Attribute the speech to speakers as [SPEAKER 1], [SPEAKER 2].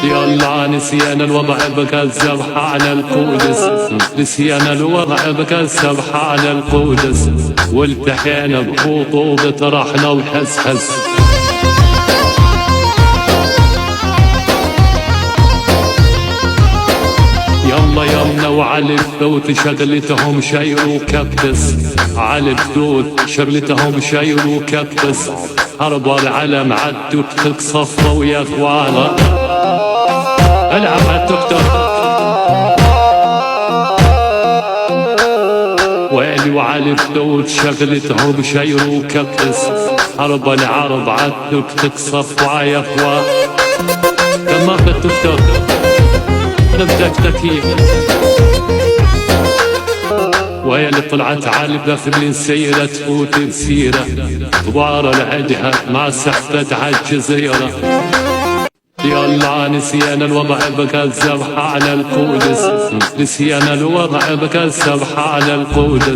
[SPEAKER 1] يلا نسيان الوضع بكى الذبح على القدس، نسيان الوضع بكى الذبح على القدس، والتحينا بخطوبة رحنا وحسحس. يلا يلا وعلى الثوت شغلتهم شير وكبس، على الثوت شغلتهم شير وكبس، هرب العلم عالتوك توك صفرة ويا اخوانا العب عالتوك توك. ويلي وعلى الثوت شغلتهم شير وكبس، هرب العرب عالتوك توك صفرة ويا اخوانا. كما في التوك توك نبدأ تكييف، وهي اللي طلعت عالبة في السيرة تفوت بسيرة كبار العدها مع سحفة عالجزيرة. يلا نسيان الوضع بكى الذبح على القدس، نسيان الوضع بكى الذبح على القدس.